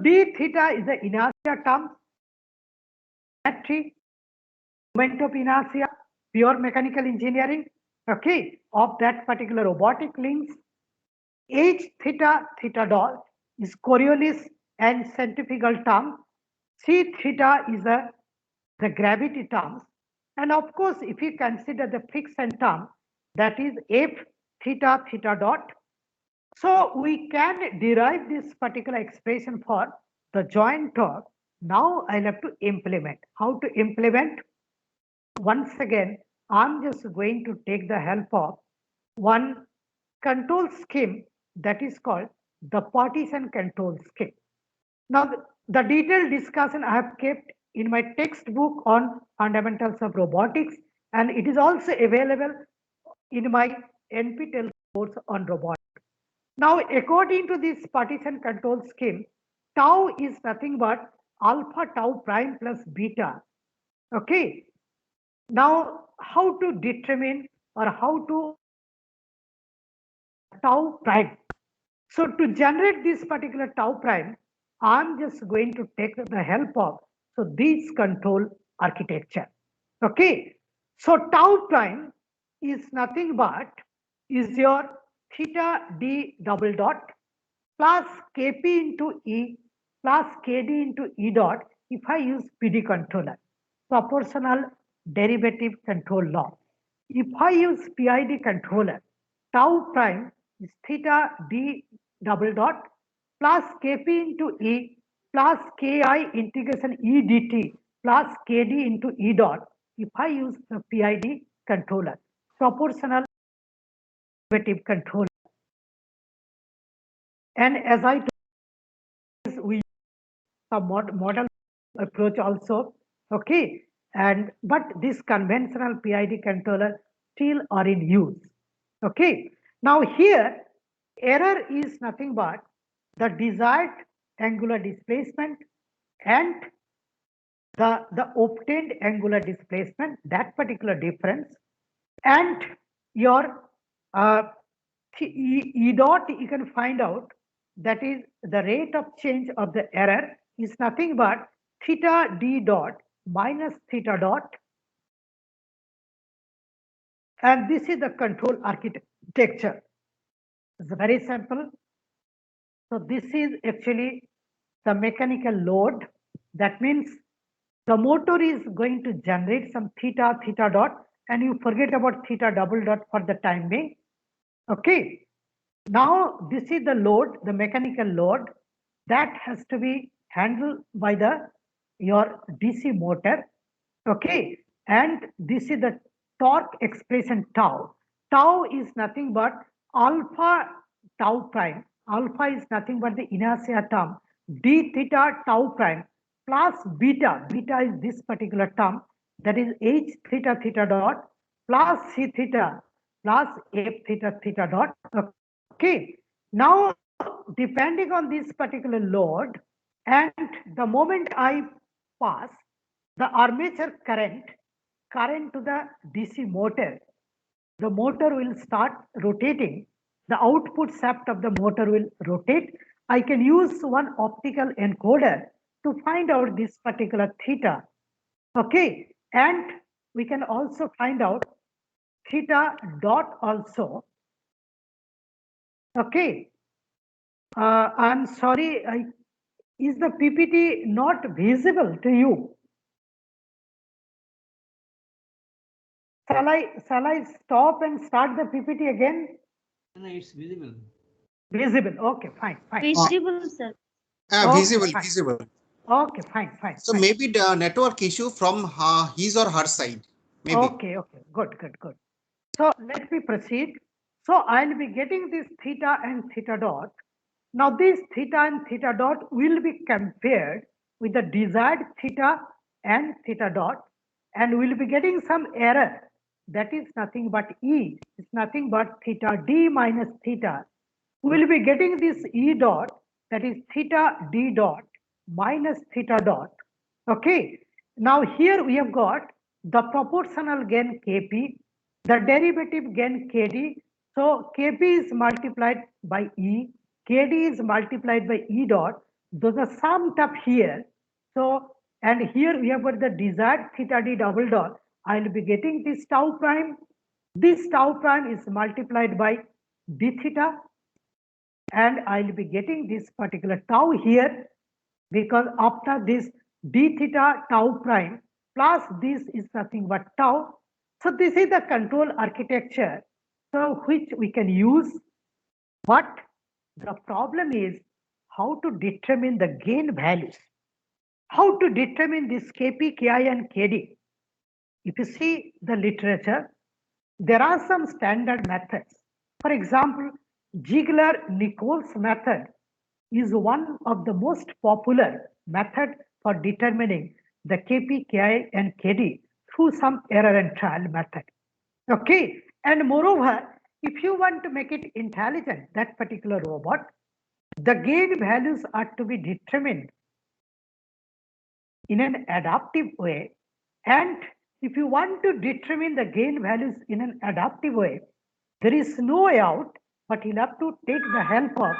d theta is the inertia term, geometry, moment of inertia, pure mechanical engineering, okay, of that particular robotic links. H theta theta dot is Coriolis and centrifugal term. C theta is the gravity terms. And of course, if you consider the friction term, that is F theta theta dot. So we can derive this particular expression for the joint torque. Now I'll have to implement. How to implement? Once again, I'm just going to take the help of one control scheme that is called the partition control scheme. Now, the detailed discussion I have kept in my textbook on fundamentals of robotics, and it is also available in my NPTEL course on robotics. Now, according to this partition control scheme, tau is nothing but alpha tau prime plus beta. Okay. Now, how to determine or how to tau prime? So to generate this particular tau prime, I'm just going to take the help of this control architecture. Okay. So tau prime is nothing but is your theta d double dot plus kp into e plus kd into e dot if I use PD controller, proportional derivative control law. If I use PID controller, tau prime is theta d double dot plus kp into e plus ki integration e dt plus kd into e dot if I use the PID controller, proportional derivative controller. And as I told, we use a model approach also, okay, and but this conventional PID controller still are in use, okay. Now here error is nothing but the desired angular displacement and the obtained angular displacement, that particular difference, and your E dot you can find out, that is the rate of change of the error is nothing but theta d dot minus theta dot, and this is the control architecture. It's very simple. So this is actually the mechanical load. That means the motor is going to generate some theta theta dot, and you forget about theta double dot for the time being. Okay. Now this is the load, the mechanical load that has to be handled by your DC motor. Okay. And this is the torque expression tau. Tau is nothing but alpha tau prime. Alpha is nothing but the inertia term d theta tau prime plus beta. Beta is this particular term, that is h theta theta dot plus c theta plus f theta theta dot. Okay. Now, depending on this particular load and the moment I pass the armature current to the DC motor, the motor will start rotating. The output shaft of the motor will rotate. I can use one optical encoder to find out this particular theta. Okay. And we can also find out theta dot also. Okay. I'm sorry, is the PPT not visible to you? Shall I stop and start the PPT again? No, it's visible. Visible. Okay, fine. Visible, sir. Okay, Visible, fine. visible. Okay, fine. So maybe the network issue from his or her side. Maybe. Okay, good. So let me proceed. So I'll be getting this theta and theta dot. Now this theta and theta dot will be compared with the desired theta and theta dot, and we'll be getting some error, that is nothing but E, is nothing but theta d minus theta. We'll be getting this E dot, that is theta d dot minus theta dot. Okay. Now here we have got the proportional gain Kp, the derivative gain Kd. So Kp is multiplied by E, Kd is multiplied by E dot. those are summed up here. So, and here we have got the desired theta d double dot. I'll be getting this tau prime. This tau prime is multiplied by d theta, and I'll be getting this particular tau here, because after this d theta tau prime plus this is nothing but tau. So this is the control architecture, so which we can use. But the problem is how to determine the gain values, how to determine this Kp, Ki and Kd. If you see the literature, there are some standard methods. For example, Ziegler-Nichols method is one of the most popular method for determining the Kp, Ki and Kd through some error and trial method. Okay, and moreover, if you want to make it intelligent, that particular robot, the gain values are to be determined in an adaptive way. And if you want to determine the gain values in an adaptive way, there is no way out, but you'll have to take the help of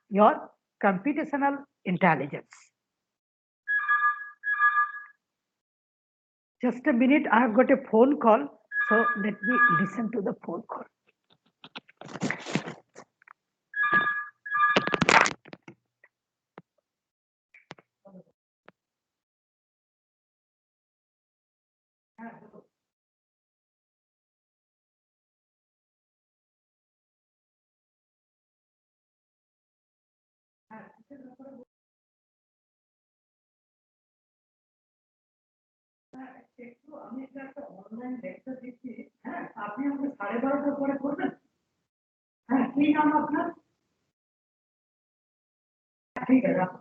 your computational intelligence. Just a minute, I have got a phone call, so let me listen to the phone call. আমি একটা online lecture দিচ্ছি, হ্যাঁ আপনি আমাকে 12:30টার পরে করবেন। হ্যাঁ কি নাম আপনার? ঠিক আছে।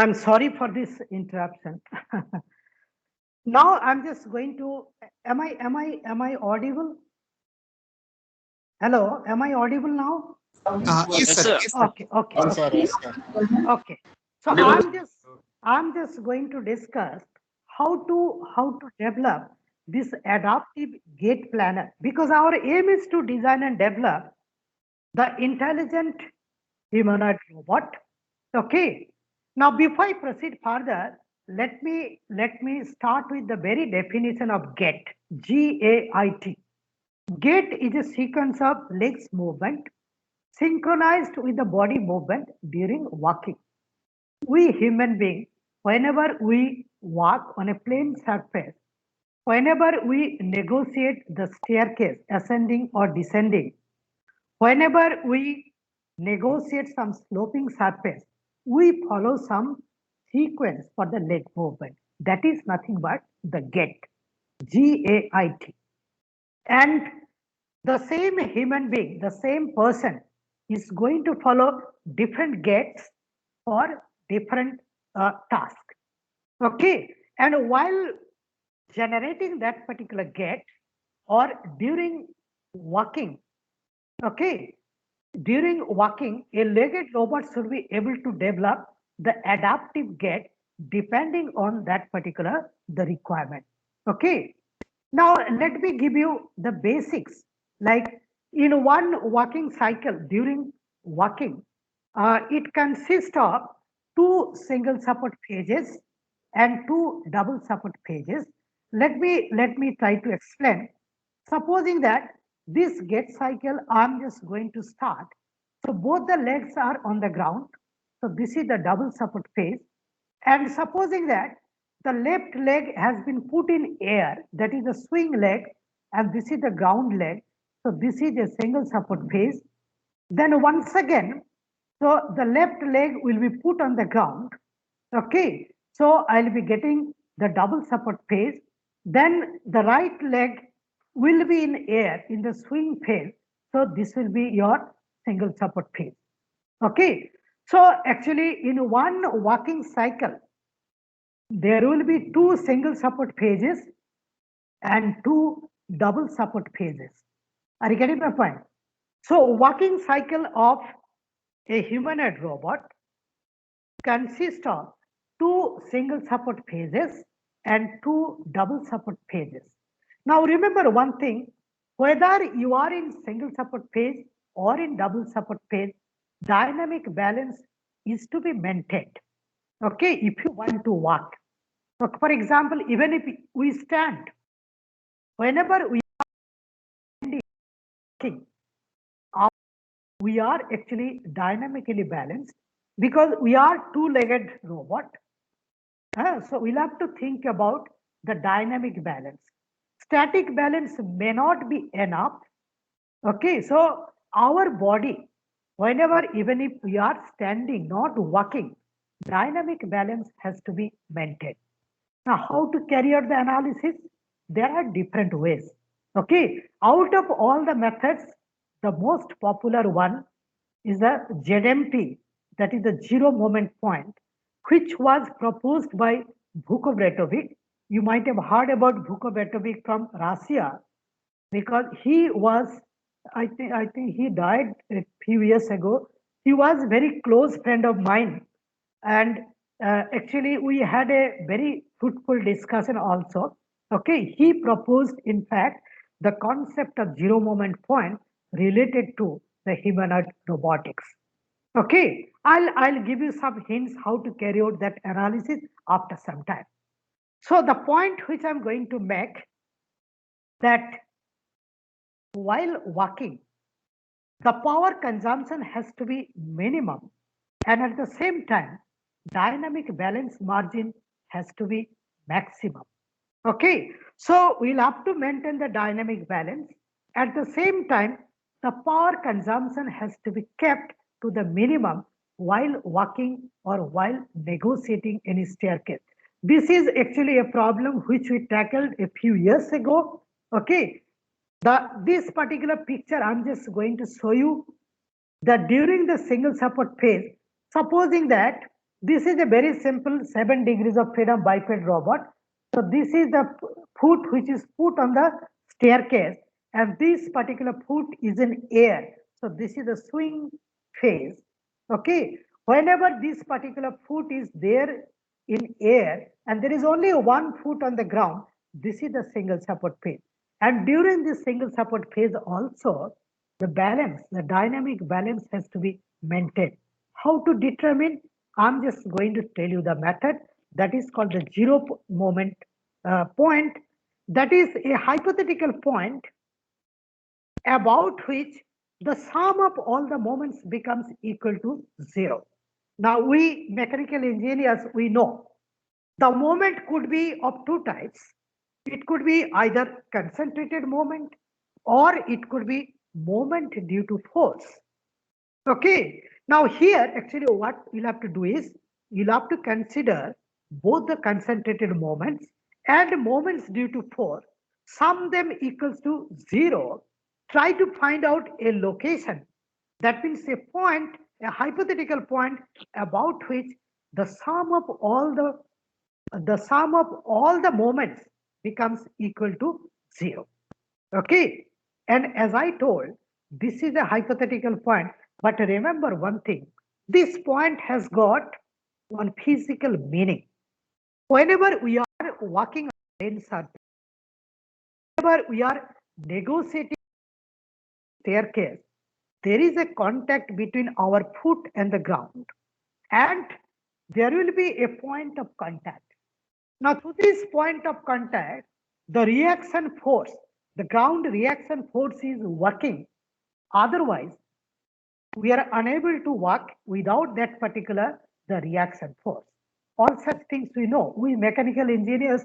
I'm sorry for this interruption. Now I'm just going to, am I audible? Hello, am I audible now? Yes, sir. Yes, sir. Okay, okay. Okay. So I'm just going to discuss how to develop this adaptive gate planner, because our aim is to design and develop the intelligent humanoid robot. Okay. Now, before I proceed further, let me start with the very definition of GATE. GAIT. GATE is a sequence of legs movement synchronized with the body movement during walking. We human beings, whenever we walk on a plane surface, whenever we negotiate the staircase, ascending or descending, whenever we negotiate some sloping surface, we follow some sequence for the leg movement. That is nothing but the gait, GAIT. And the same human being, the same person is going to follow different gaits for different tasks. Okay. And while generating that particular gait or during walking, okay, during walking, a legged robot should be able to develop the adaptive gait depending on that particular the requirement. Okay. Now let me give you the basics. Like in one walking cycle, during walking, it consists of 2 single support phases and 2 double support phases. Let me try to explain. Supposing that this gait cycle, I'm just going to start. So both the legs are on the ground. So this is the double support phase. And supposing that the left leg has been put in air, that is the swing leg, and this is the ground leg. So this is a single support phase. Then once again, so the left leg will be put on the ground. Okay. So I'll be getting the double support phase. Then the right leg will be in air in the swing phase. So this will be your single support phase. Okay. So actually in one walking cycle, there will be 2 single support phases and 2 double support phases. Are you getting my point? So walking cycle of a humanoid robot consists of two single support phases and two double support phases. Now remember one thing, whether you are in single support phase or in double support phase, dynamic balance is to be maintained. Okay, if you want to walk. So for example, even if we stand, whenever we are walking, we are actually dynamically balanced because we are two-legged robot. So we'll have to think about the dynamic balance. Static balance may not be enough. Okay, so our body, whenever even if we are standing, not walking, dynamic balance has to be maintained. Now, how to carry out the analysis? There are different ways. Okay, out of all the methods, the most popular one is the ZMP, that is the zero moment point, which was proposed by Vukovratovic. You might have heard about Vukovratovic from Russia because he was, I think he died a few years ago. He was very close friend of mine, and actually we had a very fruitful discussion also. Okay, he proposed in fact the concept of zero moment point related to the humanoid robotics. Okay, I'll give you some hints how to carry out that analysis after some time. So the point which I'm going to make, that while walking, the power consumption has to be minimum, and at the same time, dynamic balance margin has to be maximum. Okay, so we'll have to maintain the dynamic balance. At the same time, the power consumption has to be kept to the minimum while walking or while negotiating any staircase. This is actually a problem which we tackled a few years ago. Okay, this particular picture I'm just going to show you that during the single support phase, supposing that this is a very simple 7 degrees of freedom biped robot. So this is the foot which is put on the staircase, and this particular foot is in air. So this is the swing phase. Okay, whenever this particular foot is there in air and there is only one foot on the ground, this is the single support phase. And during this single support phase also, the balance, the dynamic balance has to be maintained. How to determine? I'm just going to tell you the method that is called the zero moment point. That is a hypothetical point about which the sum of all the moments becomes equal to zero. Now we mechanical engineers, we know the moment could be of two types. It could be either concentrated moment or it could be moment due to force. Okay, now here actually what you'll have to do is you'll have to consider both the concentrated moments and moments due to force, sum them equals to zero, try to find out a location, that means a point, a hypothetical point about which the sum of all the moments becomes equal to zero. Okay, and as I told, this is a hypothetical point, but remember one thing, this point has got one physical meaning. Whenever we are walking on plane surface, whenever we are negotiating staircase, there is a contact between our foot and the ground, and there will be a point of contact. Now, to this point of contact, the reaction force, the ground reaction force is working. Otherwise, we are unable to walk without that particular the reaction force. All such things we know. We mechanical engineers,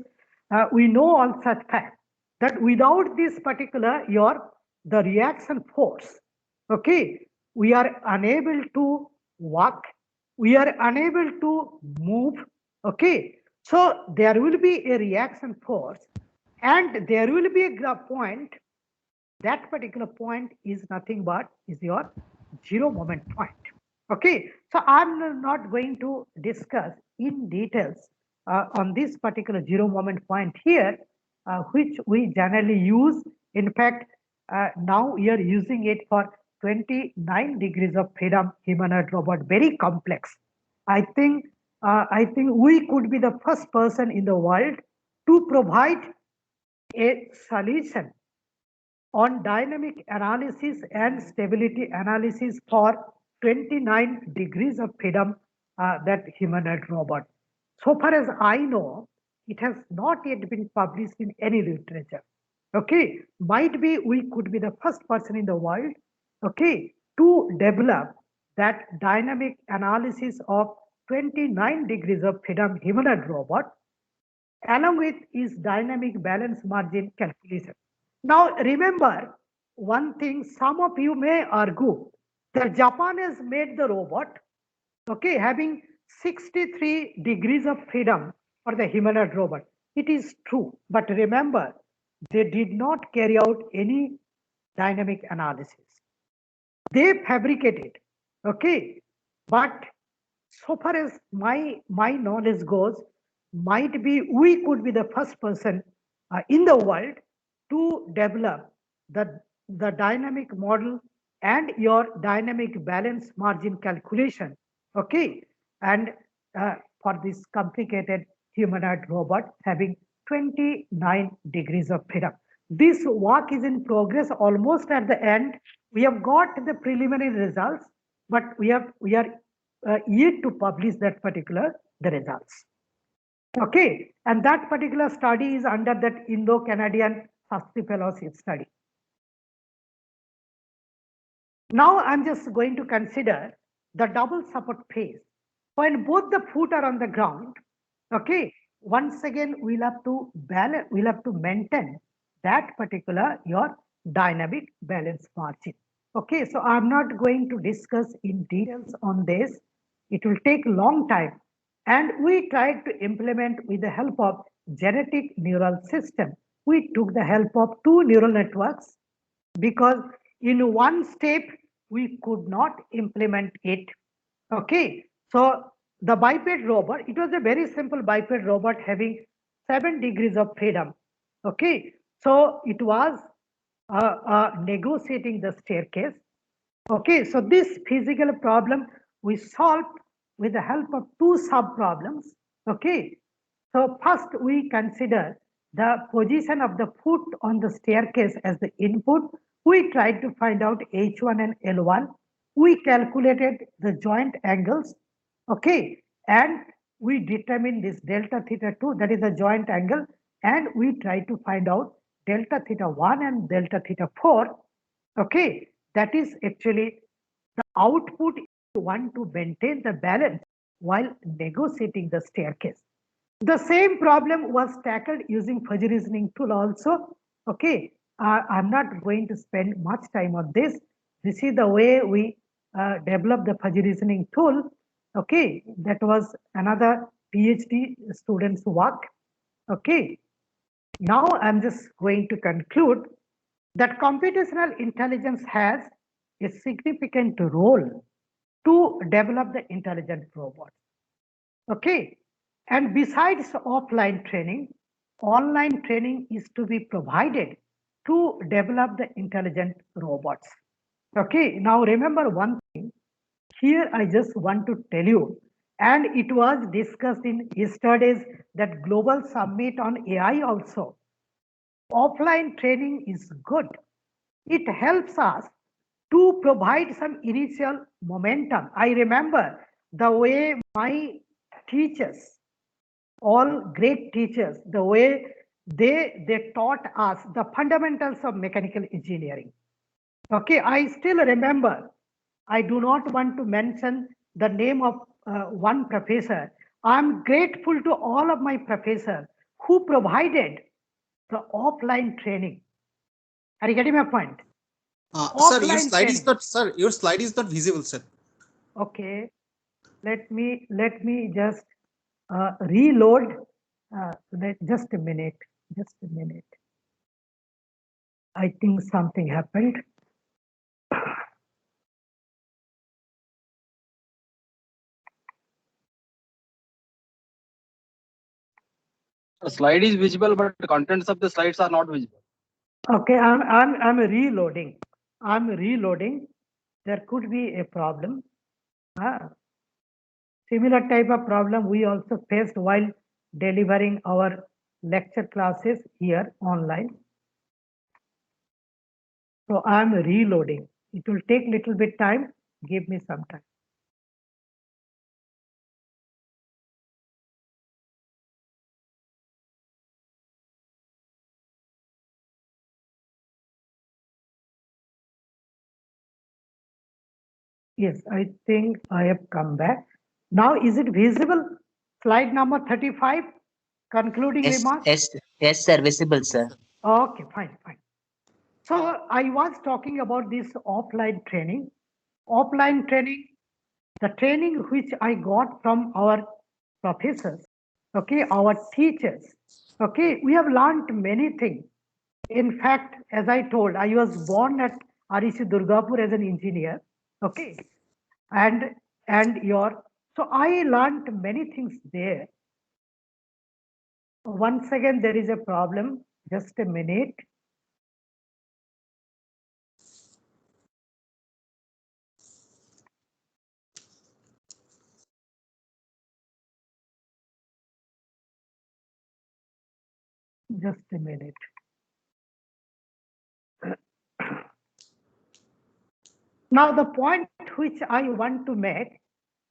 we know all such facts that without this particular the reaction force, okay, we are unable to walk, we are unable to move. Okay, so there will be a reaction force, and there will be a point. That particular point is nothing but is your zero moment point. Okay, so I'm not going to discuss in details on this particular zero moment point here. which we generally use. In fact, now we are using it for 29 degrees of freedom humanoid robot, very complex. I think we could be the first person in the world to provide a solution on dynamic analysis and stability analysis for 29 degrees of freedom, that humanoid robot. So far as I know, it has not yet been published in any literature. Okay, might be we could be the first person in the world, okay, to develop that dynamic analysis of 29 degrees of freedom humanoid robot along with is dynamic balance margin calculation. Now remember one thing, some of you may argue that Japan has made the robot, okay, having 63 degrees of freedom for the humanoid robot. It is true, but remember, they did not carry out any dynamic analysis. They fabricated, okay, but so far as my knowledge goes, might be we could be the first person in the world to develop the dynamic model and your dynamic balance margin calculation, okay, and for this complicated humanoid robot having 29 degrees of freedom. This work is in progress, almost at the end. We have got the preliminary results, but we are yet to publish that particular the results. Okay, and that particular study is under that Indo-Canadian Sastry Fellowship study. Now I'm just going to consider the double support phase. When both the foot are on the ground, okay, once again we'll have to balance, we'll have to maintain that particular your dynamic balance margin. Okay, so I'm not going to discuss in details on this. It will take a long time. And we tried to implement with the help of genetic neural system. We took the help of two neural networks because in one step we could not implement it. Okay, so the biped robot, it was a very simple biped robot having 7 degrees of freedom. Okay, so it was negotiating the staircase. Okay, so this physical problem we solved with the help of two sub problems. Okay, so first we consider the position of the foot on the staircase as the input. We tried to find out H1 and L1. We calculated the joint angles. Okay, and we determined this delta theta 2, that is the joint angle, and we tried to find out delta theta 1 and delta theta 4. Okay, that is actually the output you want to maintain the balance while negotiating the staircase. The same problem was tackled using fuzzy reasoning tool also. Okay, I'm not going to spend much time on this. This is the way we developed the fuzzy reasoning tool. Okay, that was another PhD student's work. Okay, now I'm just going to conclude that computational intelligence has a significant role to develop the intelligent robot. Okay, and besides offline training, online training is to be provided to develop the intelligent robots. Okay, now remember one thing here, I just want to tell you, and it was discussed in yesterday's that global summit on AI also. Offline training is good. It helps us to provide some initial momentum. I remember the way my teachers, all great teachers, the way they taught us the fundamentals of mechanical engineering. Okay, I still remember. I do not want to mention the name of one professor. I'm grateful to all of my professors who provided the offline training. Are you getting my point? Sir, your Offline slide is training. not, sir, your slide is not visible, sir. Okay, let me just reload. Just a minute. Just a minute. I think something happened. A slide is visible, but the contents of the slides are not visible. Okay, I'm reloading. I'm reloading. There could be a problem. Similar type of problem we also faced while delivering our lecture classes here online. So I'm reloading. It will take little bit time. Give me some time. Yes, I think I have come back. Now, is it visible? Slide number 35, concluding Yes, remarks? yes, sir. Visible, sir. Okay, fine, fine. So I was talking about this offline training. Offline training, the training which I got from our professors, okay, our teachers, okay, we have learned many things. In fact, as I told, I was born at REC Durgapur as an engineer, okay, and your, so I learned many things there. Once again, there is a problem. Just a minute. Just a minute. Now, the point which I want to make,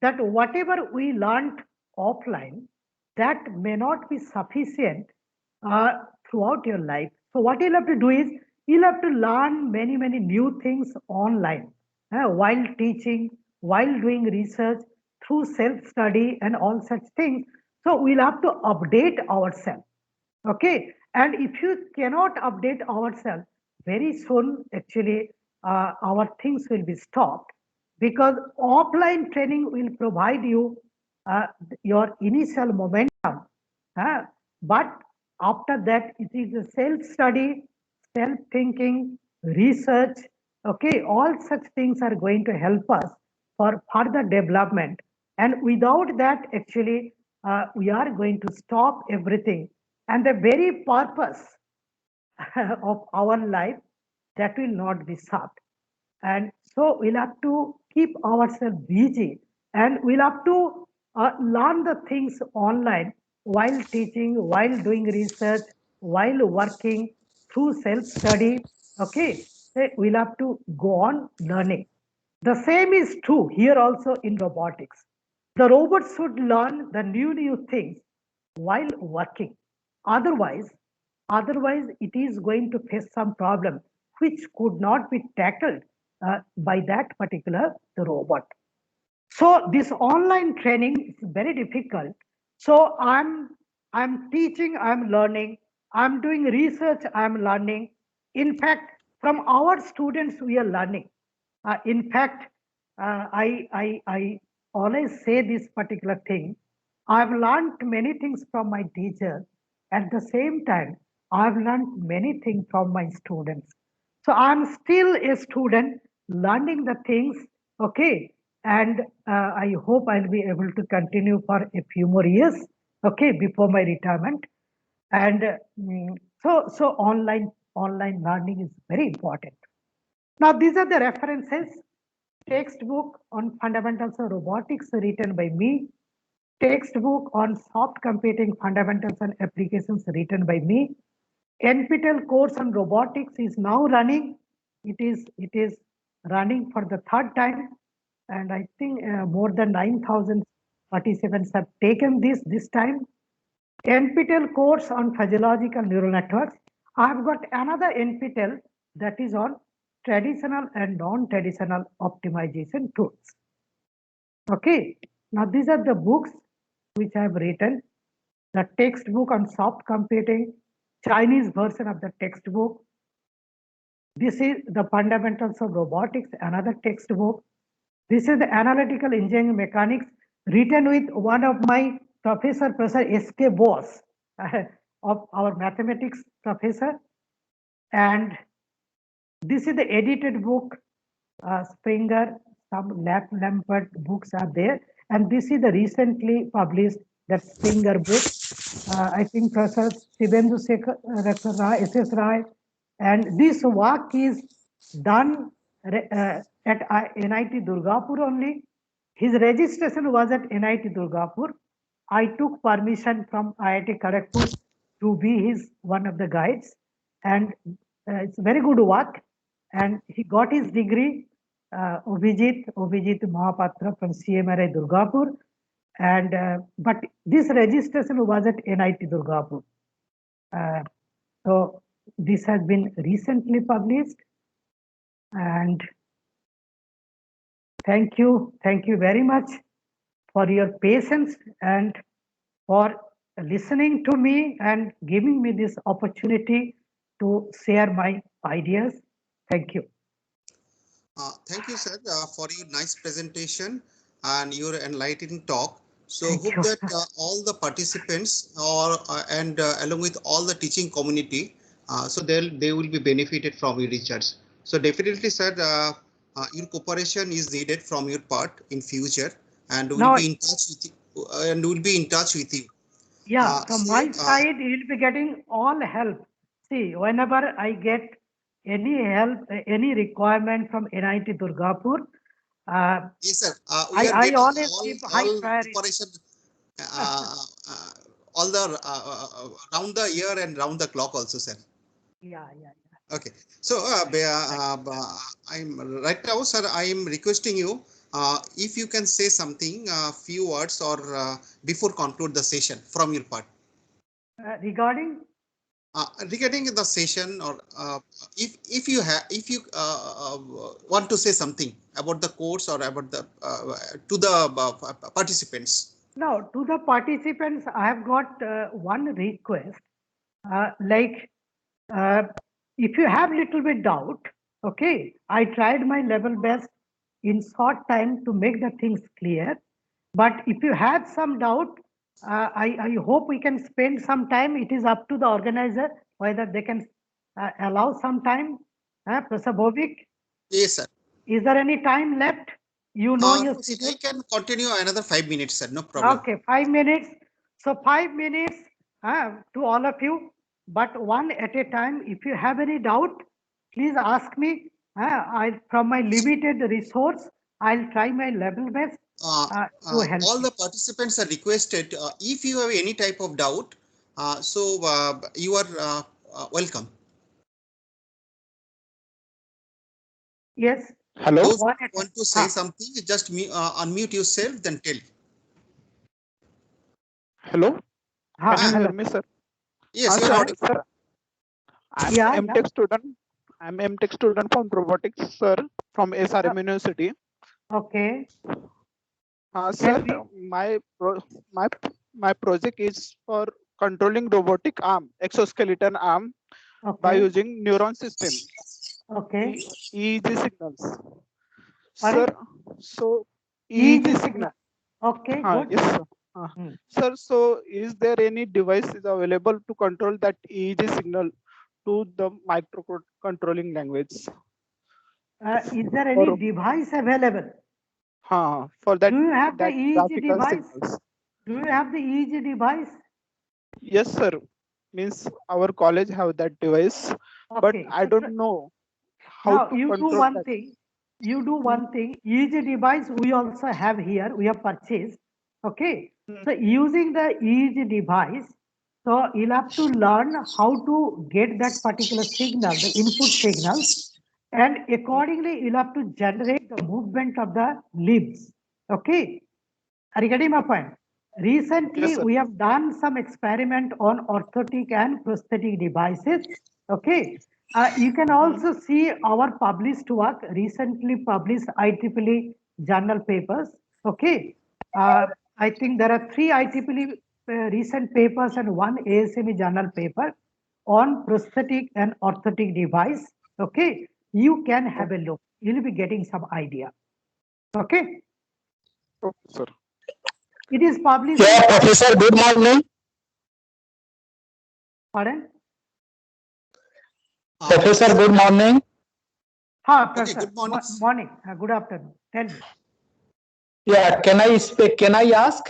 that whatever we learned offline, that may not be sufficient throughout your life. So what you'll have to do is, you'll have to learn many, many new things online while teaching, while doing research, through self-study and all such things. So we'll have to update ourselves. Okay, and if you cannot update ourselves, very soon actually our things will be stopped, because offline training will provide you your initial momentum, but after that it is a self-study, self-thinking, research. Okay, all such things are going to help us for further development, and without that actually we are going to stop everything, and the very purpose of our life, that will not be served. And so we'll have to keep ourselves busy, and we'll have to learn the things online while teaching, while doing research, while working, through self-study. Okay, we'll have to go on learning. The same is true here also in robotics. The robots should learn the new things while working. Otherwise, it is going to face some problem which could not be tackled by that particular robot. So this online training is very difficult. So I'm teaching, I'm learning, I'm doing research, I'm learning. In fact, from our students we are learning. In fact, I always say this particular thing. I've learned many things from my teacher. At the same time, I've learned many things from my students. So I'm still a student learning the things, okay? And I hope I'll be able to continue for a few more years, okay, before my retirement. And so online learning is very important. Now, these are the references. Textbook on fundamentals of robotics written by me. Textbook on soft computing fundamentals and applications written by me. NPTEL course on robotics is now running. It is running for the third time, and I think more than 9,000 participants have taken this time. NPTEL course on physiological neural networks. I've got another NPTEL that is on traditional and non-traditional optimization tools. Okay, now these are the books which I have written. The textbook on soft computing, Chinese version of the textbook. This is the fundamentals of robotics, another textbook. This is the analytical engineering mechanics, written with one of my Professor S.K. Bose, of our mathematics professor. And this is the edited book, Springer, some Lampert books are there. And this is the recently published, that Springer book. I think Professor Shibendu Rai, SS Rai, and this work is done at NIT Durgapur only. His registration was at NIT Durgapur. I took permission from IIT Kharagpur to be his one of the guides, and it's very good work. And he got his degree, Obhijit Mahapatra from CMRI Durgapur. And but this registration was at NIT Durgapur. So this has been recently published, and thank you very much for your patience and for listening to me and giving me this opportunity to share my ideas. Thank you. Thank you, sir, for your nice presentation and your enlightening talk. So Thank hope you. that all the participants and along with all the teaching community, so they will be benefited from your research. So definitely, sir, your cooperation is needed from your part in future, and we'll Now, be in touch with you, and we'll be in touch with you. yeah, from So, my side, you'll be getting all help. See, whenever I get any help, any requirement from NIT Durgapur, yes, sir. We are I getting always give high all priority. cooperation all the round the year and round the clock also, sir. Yeah. Okay, so I'm right now, sir. I am requesting you if you can say something, few words, or before conclude the session from your part. Regarding Regarding the session, or if you have want to say something about the course or about the to the participants. now to the participants, I have got one request. Like, if you have little bit doubt, okay, I tried my level best in short time to make the things clear. But if you have some doubt, I hope we can spend some time. It is up to the organizer whether they can allow some time. Professor Bovik, Yes, sir. is there any time left? You know your schedule. I can continue another 5 minutes, sir. No problem. Okay, 5 minutes. So 5 minutes to all of you, but one at a time. If you have any doubt, please ask me. From my limited resource, I'll try my level best to help All you. the participants are requested, if you have any type of doubt, you are welcome. Yes. Hello. Those who One at want to say something, just unmute yourself, then tell. Hello. Can you hello. hear me, sir? Yes, you sir. are audible. Sir, I'm Yeah, MTech student. I'm MTech student from robotics, sir, from SRM University. Okay. Sir, Tell me. my project is for controlling robotic arm, exoskeleton arm, by Okay. using neuron system, Okay. EEG signals. Pardon? Sir, so EEG EEG signal. signal. Okay, good. Yes, sir. Hmm. Sir, so is there any device is available to control that EEG signal to the microcontrolling language? Is there any device available? For that, Do you have the that EEG graphical device? signals. Do you have the EEG device? Yes, sir. Means our college have that device, but Okay. I don't know how Now to you do control one that. thing. You do one thing. EEG device we also have here. We have purchased. Okay. So using the EEG device, so you'll have to learn how to get that particular signal, the input signal, and accordingly you'll have to generate the movement of the limbs. Okay. Are you getting my point? Recently, Yes, sir. we have done some experiment on orthotic and prosthetic devices. Okay. You can also see our published work, recently published IEEE journal papers. Okay. I think there are 3 IEEE recent papers and 1 ASME journal paper on prosthetic and orthotic device. Okay. You can have a look. You'll be getting some idea. Okay. Okay, sir. It is published. Yeah, Professor, good morning. Pardon? Professor, good morning. Professor. Good morning. Morning. Good afternoon. Tell me. Yeah, can I speak? Can I ask?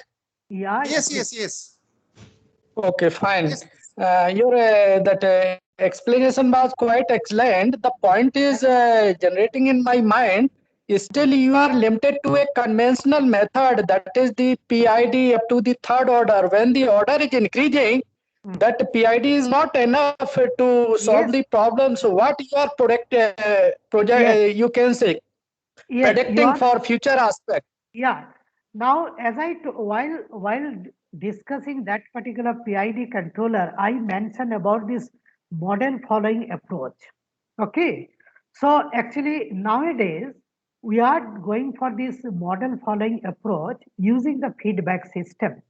Yeah. Yes, please. yes. Okay, fine. Yes. Your that explanation was quite excellent. The point is generating in my mind. Still, you are limited to a conventional method, that is the PID up to the third order. When the order is increasing, that PID is not enough to solve Yes. the problem. So, what you are project Yes. you can say Yes, you predicting are. for future aspect. Yeah. Now, as while discussing that particular PID controller, I mentioned about this model following approach. Okay. So actually nowadays we are going for this model following approach using the feedback system.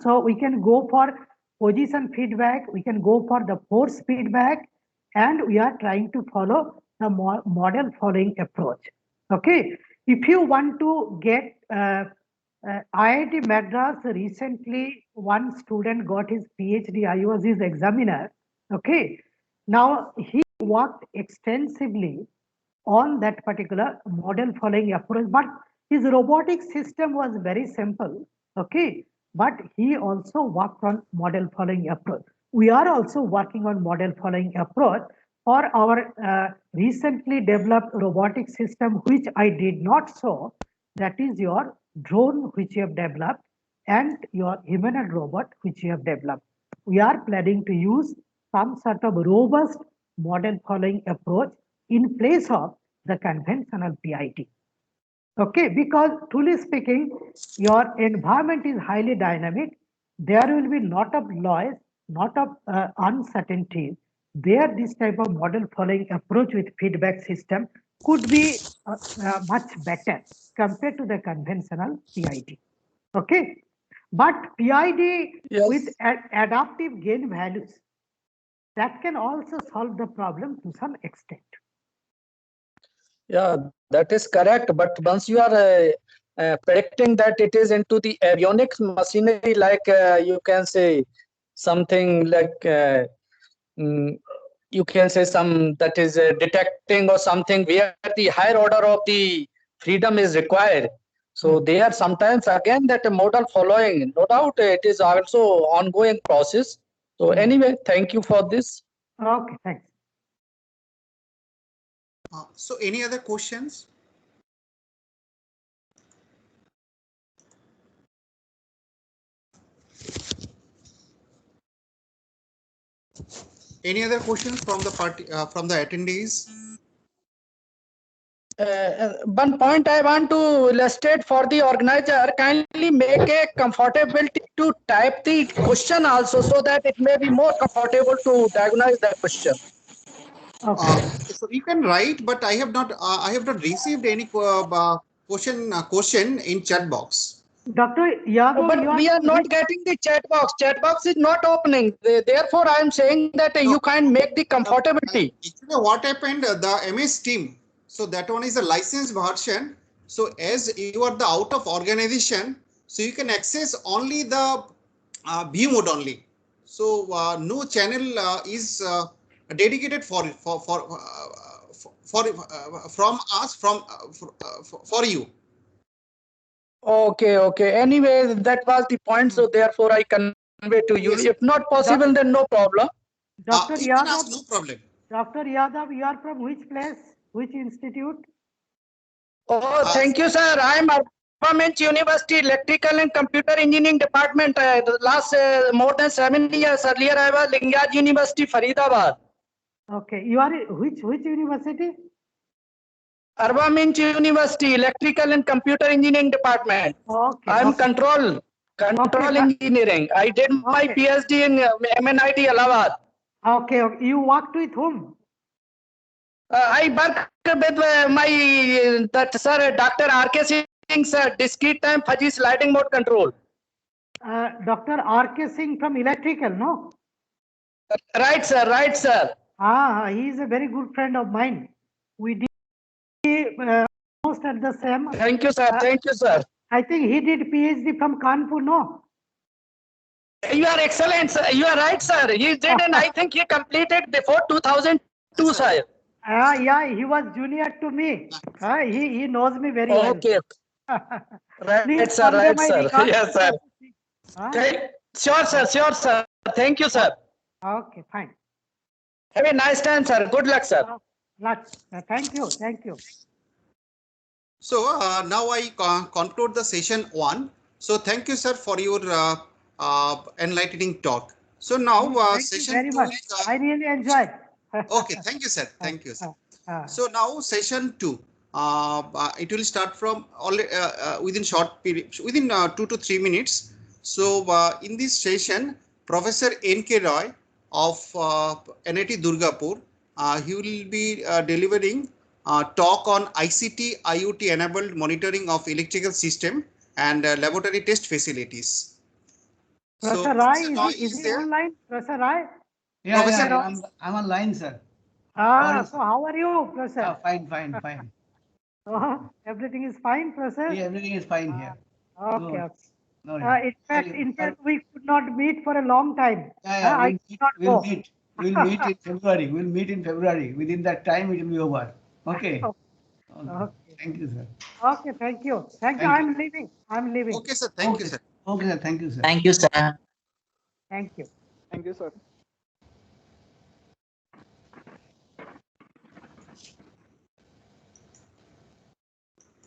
So we can go for position feedback, we can go for the force feedback, and we are trying to follow the model following approach. Okay. If you want to get IIT Madras, recently one student got his PhD. I was his examiner. Okay. Now he worked extensively on that particular model following approach, but his robotic system was very simple. Okay. But he also worked on model following approach. We are also working on model following approach for our recently developed robotic system, which I did not show. That is your drone, which you have developed, and your humanoid robot, which you have developed. We are planning to use some sort of robust model following approach in place of the conventional PID. Okay, because truly speaking, your environment is highly dynamic. There will be lot of noise, lot of uncertainties. There, this type of model following approach with feedback system could be much better compared to the conventional PID. Okay, but PID with Yes. adaptive gain values, that can also solve the problem to some extent. Yeah, that is correct. But once you are predicting that it is into the avionics machinery, like you can say something like you can say some that is detecting or something where the higher order of the freedom is required. So they are sometimes again that model following. No doubt it is also ongoing process. So anyway, thank you for this. Okay, thanks. So any other questions? Any other questions from the party from the attendees? One point I want to illustrate for the organizer, kindly make a comfortability to type the question also, so that it may be more comfortable to diagnose the question. Okay. So you can write, but I have not received any question in chat box. Dr. Yadav, But you are we are from not which? getting the chat box. Chat box is not opening. Therefore, I am saying that you can make the comfortability. Actually, what happened? The MS Team. So that one is a licensed version. So as you are the out of organization, so you can access only the view mode only. So no channel is dedicated for from us for you. Okay, okay. Anyway, that was the point. So therefore, I convey to you. Yes. If not possible, then no problem. Dr. You can ask, Yadav, no problem. Dr. Yadav, you are from which place? Which institute? Oh, thank you, sir. I am Arpamench University Electrical and Computer Engineering Department. The last more than 7 years earlier, I was Lingyaj University, Faridabad. Okay. You are which university? Arpamench University Electrical and Computer Engineering Department. Okay. I am Okay. control Okay. engineering. I did my Okay. PhD in MNIT Allahabad. Okay. Okay. You worked with whom? I work with my that sir Dr. R.K. Singh, sir, discrete time fuzzy sliding mode control. Dr. R.K. Singh from electrical, no? Right, sir. Right, sir. He is a very good friend of mine. We did almost at the same. Thank you, sir. Thank you, sir. I think he did PhD from Kanpur, no? You are excellent, sir. You are right, sir. He did, and I think he completed before 2002, sir. Yeah, he was junior to me. He knows me very well. Okay. Please Right, sir. convey Right, my sir. regards. Yes, sir. Huh? Sure, sir. Sure, sir. Thank you, sir. Okay, fine. Have a nice time, sir. Good luck, sir. Thank you, thank you. So now I conclude the session 1. So thank you, sir, for your enlightening talk. So now Thank you session very 2 much. is, I really enjoyed. okay, thank you, sir. Thank you, sir. So now session 2, it will start from within short period, within 2 to 3 minutes. So in this session, Professor N.K. Roy of NIT Durgapur, he will be delivering talk on ICT IoT enabled monitoring of electrical system and laboratory test facilities. Professor Rai, is he there. online? Professor Rai? Yeah, Professor- yeah, I'm online, sir. How are you, So how are you, Professor? Fine, fine, fine. Everything is fine, Professor? Yeah, everything is fine here. Okay, okay. No, yeah. In fact, we could not meet for a long time. Yeah, I could not we'll go. meet. We'll meet in February. We'll meet in February. Within that time, it will be over. Okay. Okay. Thank you, sir. Okay, thank you. Thank you. Thank you. I'm leaving. I'm leaving. Okay, sir. Thank you, sir. Okay, sir. Thank you, sir. Thank you, sir. Thank you. Thank you, sir.